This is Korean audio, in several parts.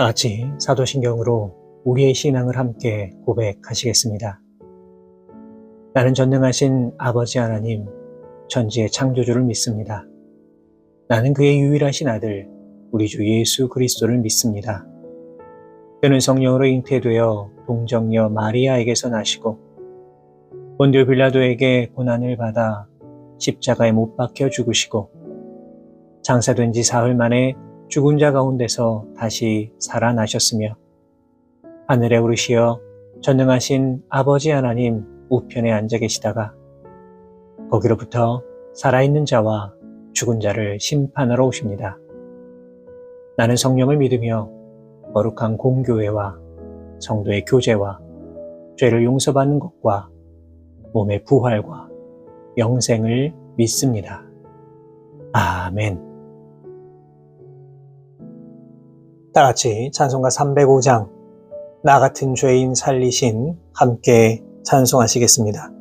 다 같이 사도신경으로 우리의 신앙을 함께 고백하시겠습니다. 나는 전능하신 아버지 하나님, 천지의 창조주를 믿습니다. 나는 그의 유일하신 아들, 우리 주 예수 그리스도를 믿습니다. 그는 성령으로 잉태되어 동정녀 마리아에게서 나시고 본디오 빌라도에게 고난을 받아 십자가에 못 박혀 죽으시고 장사된 지 사흘 만에 죽은 자 가운데서 다시 살아나셨으며 하늘에 오르시어 전능하신 아버지 하나님 우편에 앉아 계시다가 거기로부터 살아있는 자와 죽은 자를 심판하러 오십니다. 나는 성령을 믿으며 거룩한 공교회와 성도의 교제와 죄를 용서받는 것과 몸의 부활과 영생을 믿습니다. 아멘. 다 같이 찬송가 305장 나 같은 죄인 살리신 함께 찬송하시겠습니다.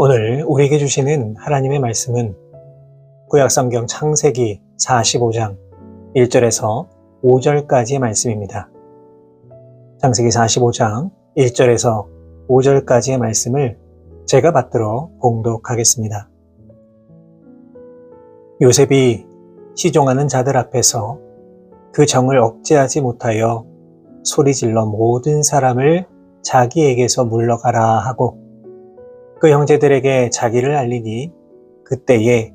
오늘 우리에게 주시는 하나님의 말씀은 구약성경 창세기 45장 1절에서 5절까지의 말씀입니다. 창세기 45장 1절에서 5절까지의 말씀을 제가 받들어 봉독하겠습니다. 요셉이 시종하는 자들 앞에서 그 정을 억제하지 못하여 소리질러 모든 사람을 자기에게서 물러가라 하고 그 형제들에게 자기를 알리니 그때에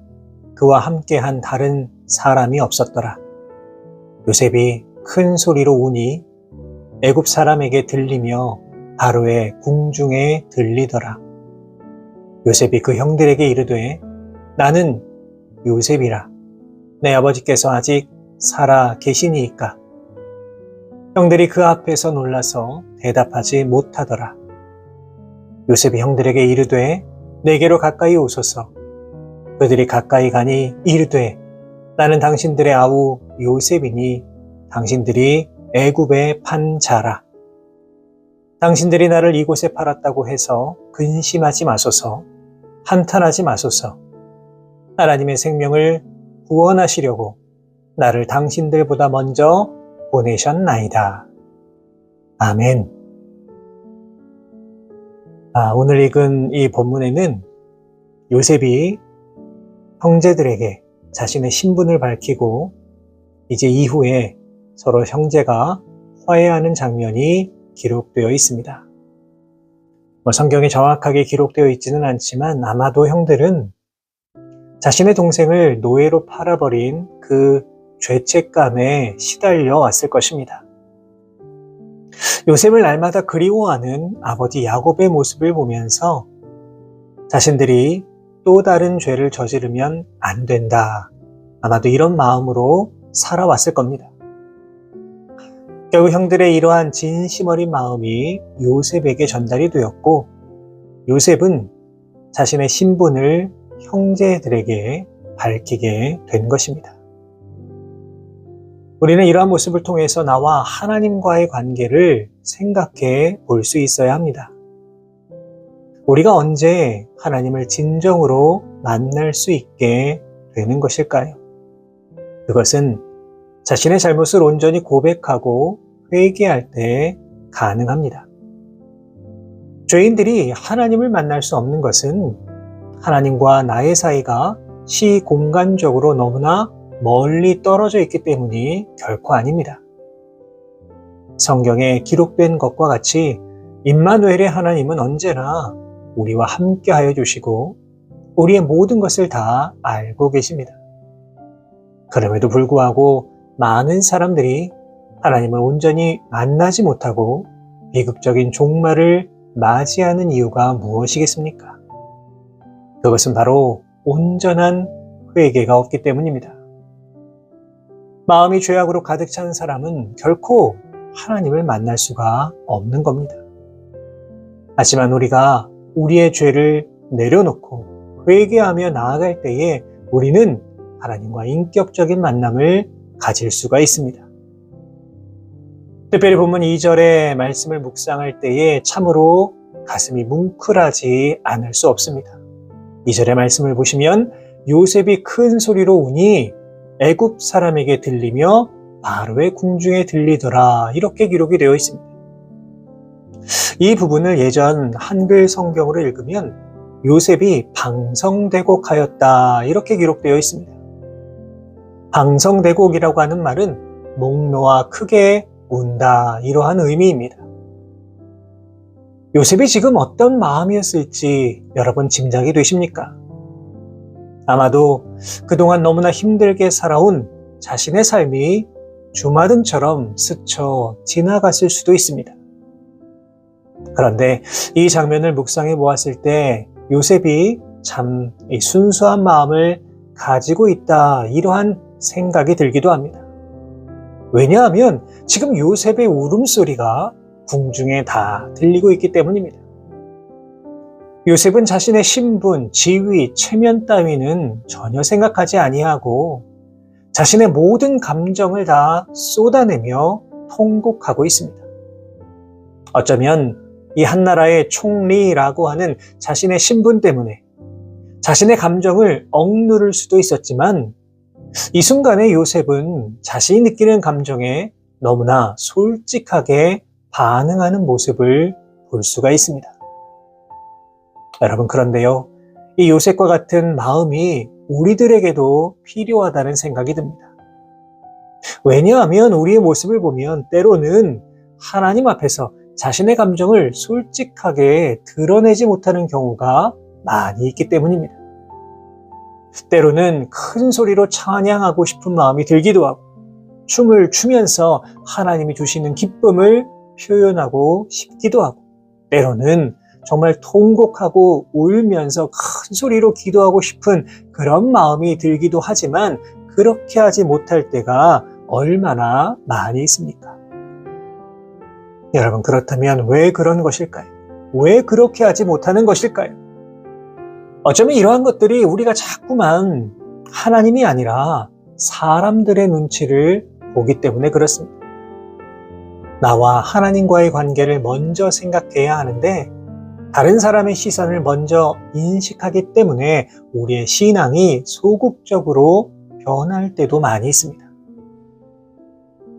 그와 함께한 다른 사람이 없었더라. 요셉이 큰 소리로 우니 애굽 사람에게 들리며 바로의 궁중에 들리더라. 요셉이 그 형들에게 이르되 나는 요셉이라. 내 아버지께서 아직 살아 계시니이까. 형들이 그 앞에서 놀라서 대답하지 못하더라. 요셉이 형들에게 이르되 내게로 가까이 오소서. 그들이 가까이 가니 이르되 나는 당신들의 아우 요셉이니 당신들이 애굽에 판 자라. 당신들이 나를 이곳에 팔았다고 해서 근심하지 마소서. 한탄하지 마소서. 하나님의 생명을 구원하시려고 나를 당신들보다 먼저 보내셨나이다. 아멘. 오늘 읽은 이 본문에는 요셉이 형제들에게 자신의 신분을 밝히고 이제 이후에 서로 형제가 화해하는 장면이 기록되어 있습니다. 성경에 정확하게 기록되어 있지는 않지만 아마도 형들은 자신의 동생을 노예로 팔아버린 그 죄책감에 시달려 왔을 것입니다. 요셉을 날마다 그리워하는 아버지 야곱의 모습을 보면서 자신들이 또 다른 죄를 저지르면 안 된다. 아마도 이런 마음으로 살아왔을 겁니다. 결국 형들의 이러한 진심 어린 마음이 요셉에게 전달이 되었고 요셉은 자신의 신분을 형제들에게 밝히게 된 것입니다. 우리는 이러한 모습을 통해서 나와 하나님과의 관계를 생각해 볼 수 있어야 합니다. 우리가 언제 하나님을 진정으로 만날 수 있게 되는 것일까요? 그것은 자신의 잘못을 온전히 고백하고 회개할 때 가능합니다. 죄인들이 하나님을 만날 수 없는 것은 하나님과 나의 사이가 시공간적으로 너무나 멀리 떨어져 있기 때문이 결코 아닙니다. 성경에 기록된 것과 같이 임마누엘의 하나님은 언제나 우리와 함께 하여 주시고 우리의 모든 것을 다 알고 계십니다. 그럼에도 불구하고 많은 사람들이 하나님을 온전히 만나지 못하고 비극적인 종말을 맞이하는 이유가 무엇이겠습니까? 그것은 바로 온전한 회개가 없기 때문입니다. 마음이 죄악으로 가득 찬 사람은 결코 하나님을 만날 수가 없는 겁니다. 하지만 우리가 우리의 죄를 내려놓고 회개하며 나아갈 때에 우리는 하나님과 인격적인 만남을 가질 수가 있습니다. 특별히 본문 2절의 말씀을 묵상할 때에 참으로 가슴이 뭉클하지 않을 수 없습니다. 2절의 말씀을 보시면 요셉이 큰 소리로 우니 애굽 사람에게 들리며 바로의 궁중에 들리더라 이렇게 기록이 되어 있습니다. 이 부분을 예전 한글 성경으로 읽으면 요셉이 방성대곡하였다 이렇게 기록되어 있습니다. 방성대곡이라고 하는 말은 목 놓아 크게 운다 이러한 의미입니다. 요셉이 지금 어떤 마음이었을지 여러분 짐작이 되십니까? 아마도 그동안 너무나 힘들게 살아온 자신의 삶이 주마등처럼 스쳐 지나갔을 수도 있습니다. 그런데 이 장면을 묵상해 보았을 때 요셉이 참 순수한 마음을 가지고 있다 이러한 생각이 들기도 합니다. 왜냐하면 지금 요셉의 울음소리가 궁중에 다 들리고 있기 때문입니다. 요셉은 자신의 신분, 지위, 체면 따위는 전혀 생각하지 아니하고 자신의 모든 감정을 다 쏟아내며 통곡하고 있습니다. 어쩌면 이 한나라의 총리라고 하는 자신의 신분 때문에 자신의 감정을 억누를 수도 있었지만 이 순간에 요셉은 자신이 느끼는 감정에 너무나 솔직하게 반응하는 모습을 볼 수가 있습니다. 여러분, 그런데요, 이 요셉과 같은 마음이 우리들에게도 필요하다는 생각이 듭니다. 왜냐하면 우리의 모습을 보면 때로는 하나님 앞에서 자신의 감정을 솔직하게 드러내지 못하는 경우가 많이 있기 때문입니다. 때로는 큰 소리로 찬양하고 싶은 마음이 들기도 하고 춤을 추면서 하나님이 주시는 기쁨을 표현하고 싶기도 하고 때로는 정말 통곡하고 울면서 큰 소리로 기도하고 싶은 그런 마음이 들기도 하지만 그렇게 하지 못할 때가 얼마나 많이 있습니까? 여러분, 그렇다면 왜 그런 것일까요? 왜 그렇게 하지 못하는 것일까요? 어쩌면 이러한 것들이 우리가 자꾸만 하나님이 아니라 사람들의 눈치를 보기 때문에 그렇습니다. 나와 하나님과의 관계를 먼저 생각해야 하는데 다른 사람의 시선을 먼저 인식하기 때문에 우리의 신앙이 소극적으로 변할 때도 많이 있습니다.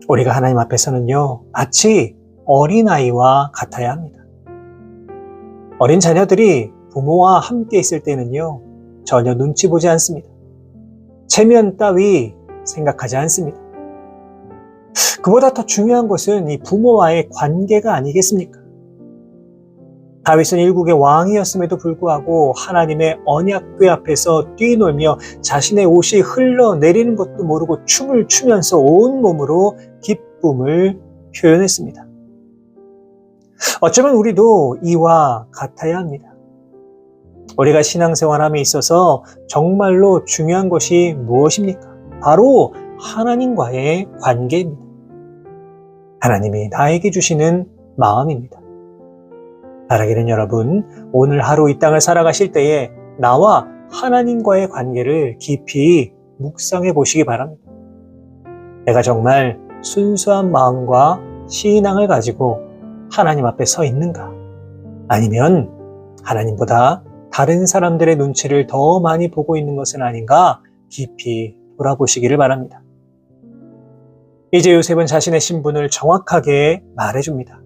우리가 하나님 앞에서는요, 마치 어린아이와 같아야 합니다. 어린 자녀들이 부모와 함께 있을 때는요, 전혀 눈치 보지 않습니다. 체면 따위 생각하지 않습니다. 그보다 더 중요한 것은 이 부모와의 관계가 아니겠습니까? 다윗은 일국의 왕이었음에도 불구하고 하나님의 언약궤 앞에서 뛰놀며 자신의 옷이 흘러내리는 것도 모르고 춤을 추면서 온몸으로 기쁨을 표현했습니다. 어쩌면 우리도 이와 같아야 합니다. 우리가 신앙생활함에 있어서 정말로 중요한 것이 무엇입니까? 바로 하나님과의 관계입니다. 하나님이 나에게 주시는 마음입니다. 바라기는 여러분, 오늘 하루 이 땅을 살아가실 때에 나와 하나님과의 관계를 깊이 묵상해 보시기 바랍니다. 내가 정말 순수한 마음과 신앙을 가지고 하나님 앞에 서 있는가? 아니면 하나님보다 다른 사람들의 눈치를 더 많이 보고 있는 것은 아닌가? 깊이 돌아보시기를 바랍니다. 이제 요셉은 자신의 신분을 정확하게 말해줍니다.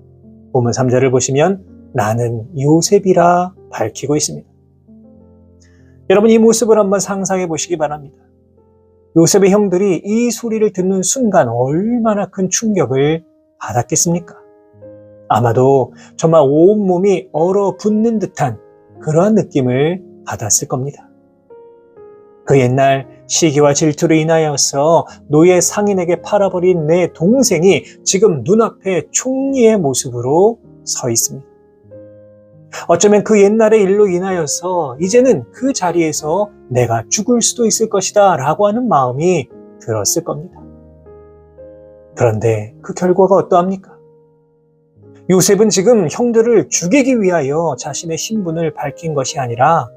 본문 3절을 보시면 나는 요셉이라 밝히고 있습니다. 여러분, 이 모습을 한번 상상해 보시기 바랍니다. 요셉의 형들이 이 소리를 듣는 순간 얼마나 큰 충격을 받았겠습니까? 아마도 정말 온몸이 얼어붙는 듯한 그러한 느낌을 받았을 겁니다. 그 옛날 시기와 질투로 인하여서 노예 상인에게 팔아버린 내 동생이 지금 눈앞에 총리의 모습으로 서 있습니다. 어쩌면 그 옛날의 일로 인하여서 이제는 그 자리에서 내가 죽을 수도 있을 것이다 라고 하는 마음이 들었을 겁니다. 그런데 그 결과가 어떠합니까? 요셉은 지금 형들을 죽이기 위하여 자신의 신분을 밝힌 것이 아니라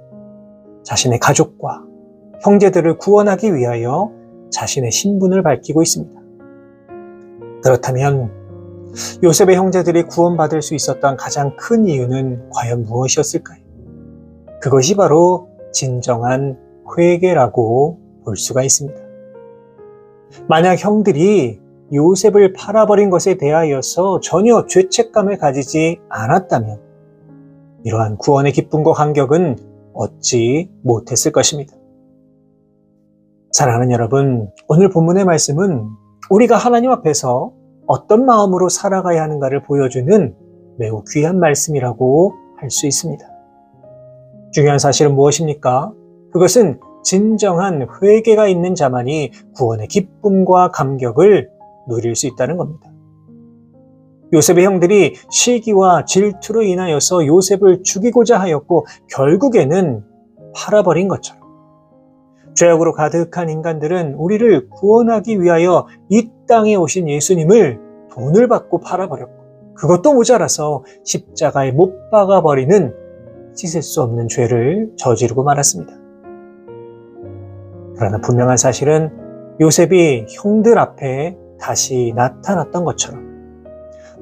자신의 가족과 형제들을 구원하기 위하여 자신의 신분을 밝히고 있습니다. 그렇다면 요셉의 형제들이 구원받을 수 있었던 가장 큰 이유는 과연 무엇이었을까요? 그것이 바로 진정한 회개라고 볼 수가 있습니다. 만약 형들이 요셉을 팔아버린 것에 대하여서 전혀 죄책감을 가지지 않았다면 이러한 구원의 기쁨과 감격은 얻지 못했을 것입니다. 사랑하는 여러분, 오늘 본문의 말씀은 우리가 하나님 앞에서 어떤 마음으로 살아가야 하는가를 보여주는 매우 귀한 말씀이라고 할 수 있습니다. 중요한 사실은 무엇입니까? 그것은 진정한 회개가 있는 자만이 구원의 기쁨과 감격을 누릴 수 있다는 겁니다. 요셉의 형들이 시기와 질투로 인하여서 요셉을 죽이고자 하였고 결국에는 팔아버린 것처럼 죄악으로 가득한 인간들은 우리를 구원하기 위하여 이 땅에 오신 예수님을 돈을 받고 팔아버렸고 그것도 모자라서 십자가에 못 박아버리는 씻을 수 없는 죄를 저지르고 말았습니다. 그러나 분명한 사실은 요셉이 형들 앞에 다시 나타났던 것처럼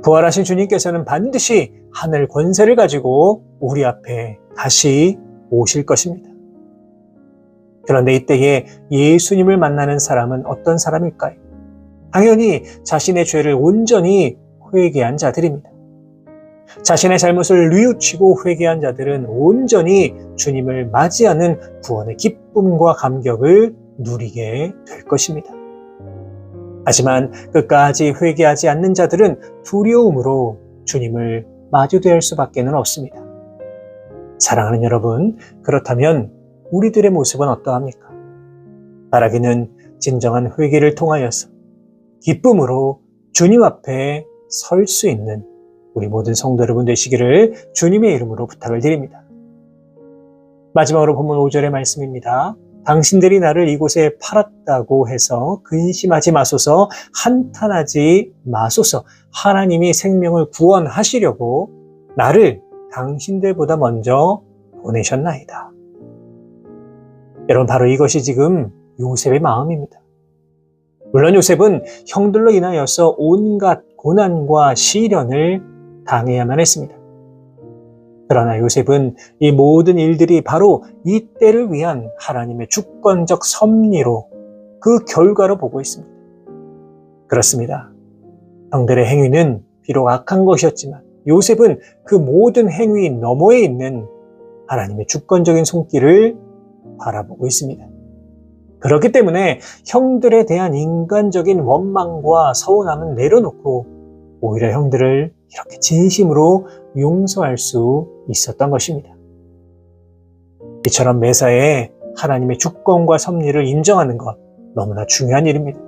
부활하신 주님께서는 반드시 하늘 권세를 가지고 우리 앞에 다시 오실 것입니다. 그런데 이때에 예수님을 만나는 사람은 어떤 사람일까요? 당연히 자신의 죄를 온전히 회개한 자들입니다. 자신의 잘못을 뉘우치고 회개한 자들은 온전히 주님을 맞이하는 구원의 기쁨과 감격을 누리게 될 것입니다. 하지만 끝까지 회개하지 않는 자들은 두려움으로 주님을 마주대할 수밖에는 없습니다. 사랑하는 여러분, 그렇다면 우리들의 모습은 어떠합니까? 바라기는 진정한 회개를 통하여서 기쁨으로 주님 앞에 설 수 있는 우리 모든 성도 여러분 되시기를 주님의 이름으로 부탁을 드립니다. 마지막으로 본문 5절의 말씀입니다. 당신들이 나를 이곳에 팔았다고 해서 근심하지 마소서, 한탄하지 마소서. 하나님이 생명을 구원하시려고 나를 당신들보다 먼저 보내셨나이다. 여러분, 바로 이것이 지금 요셉의 마음입니다. 물론 요셉은 형들로 인하여서 온갖 고난과 시련을 당해야만 했습니다. 그러나 요셉은 이 모든 일들이 바로 이 때를 위한 하나님의 주권적 섭리로 그 결과로 보고 있습니다. 그렇습니다. 형들의 행위는 비록 악한 것이었지만 요셉은 그 모든 행위 너머에 있는 하나님의 주권적인 손길을 바라보고 있습니다. 그렇기 때문에 형들에 대한 인간적인 원망과 서운함은 내려놓고 오히려 형들을 이렇게 진심으로 용서할 수 있었던 것입니다. 이처럼 매사에 하나님의 주권과 섭리를 인정하는 것 너무나 중요한 일입니다.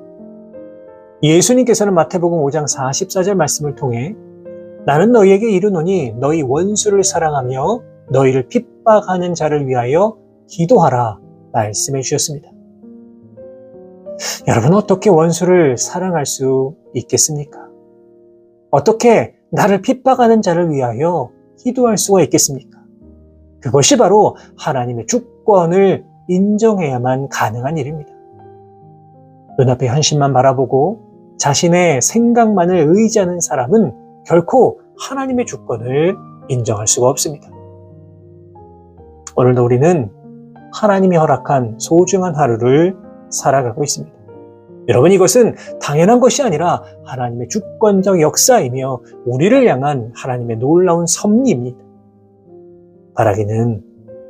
예수님께서는 마태복음 5장 44절 말씀을 통해 나는 너희에게 이르노니 너희 원수를 사랑하며 너희를 핍박하는 자를 위하여 기도하라 말씀해 주셨습니다. 여러분, 어떻게 원수를 사랑할 수 있겠습니까? 어떻게 나를 핍박하는 자를 위하여 기도할 수가 있겠습니까? 그것이 바로 하나님의 주권을 인정해야만 가능한 일입니다. 눈앞의 현실만 바라보고 자신의 생각만을 의지하는 사람은 결코 하나님의 주권을 인정할 수가 없습니다. 오늘도 우리는 하나님이 허락한 소중한 하루를 살아가고 있습니다. 여러분, 이것은 당연한 것이 아니라 하나님의 주권적 역사이며 우리를 향한 하나님의 놀라운 섭리입니다. 바라기는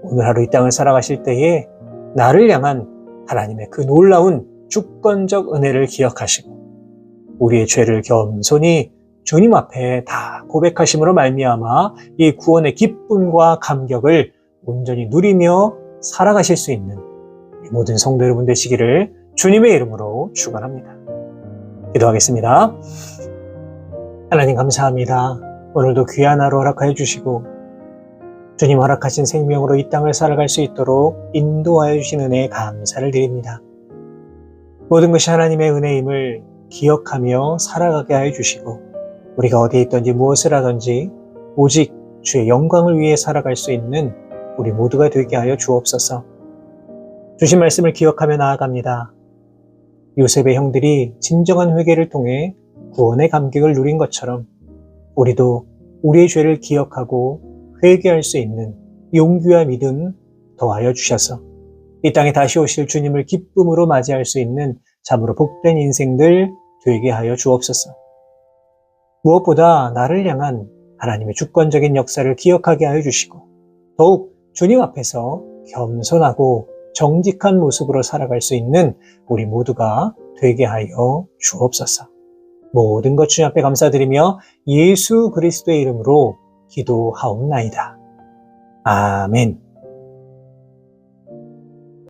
오늘 하루 이 땅을 살아가실 때에 나를 향한 하나님의 그 놀라운 주권적 은혜를 기억하시고 우리의 죄를 겸손히 주님 앞에 다 고백하심으로 말미암아 이 구원의 기쁨과 감격을 온전히 누리며 살아가실 수 있는 모든 성도 여러분 되시기를 주님의 이름으로 축원합니다. 기도하겠습니다. 하나님, 감사합니다. 오늘도 귀한 하루 허락하여 주시고 주님 허락하신 생명으로 이 땅을 살아갈 수 있도록 인도하여 주신 은혜에 감사를 드립니다. 모든 것이 하나님의 은혜임을 기억하며 살아가게 하여 주시고 우리가 어디에 있든지 무엇을 하든지 오직 주의 영광을 위해 살아갈 수 있는 우리 모두가 되게 하여 주옵소서. 주신 말씀을 기억하며 나아갑니다. 요셉의 형들이 진정한 회개를 통해 구원의 감격을 누린 것처럼 우리도 우리의 죄를 기억하고 회개할 수 있는 용기와 믿음 더하여 주셔서 이 땅에 다시 오실 주님을 기쁨으로 맞이할 수 있는 참으로 복된 인생들 되게 하여 주옵소서. 무엇보다 나를 향한 하나님의 주권적인 역사를 기억하게 하여 주시고 더욱 주님 앞에서 겸손하고 정직한 모습으로 살아갈 수 있는 우리 모두가 되게 하여 주옵소서. 모든 것 주님 앞에 감사드리며 예수 그리스도의 이름으로 기도하옵나이다. 아멘.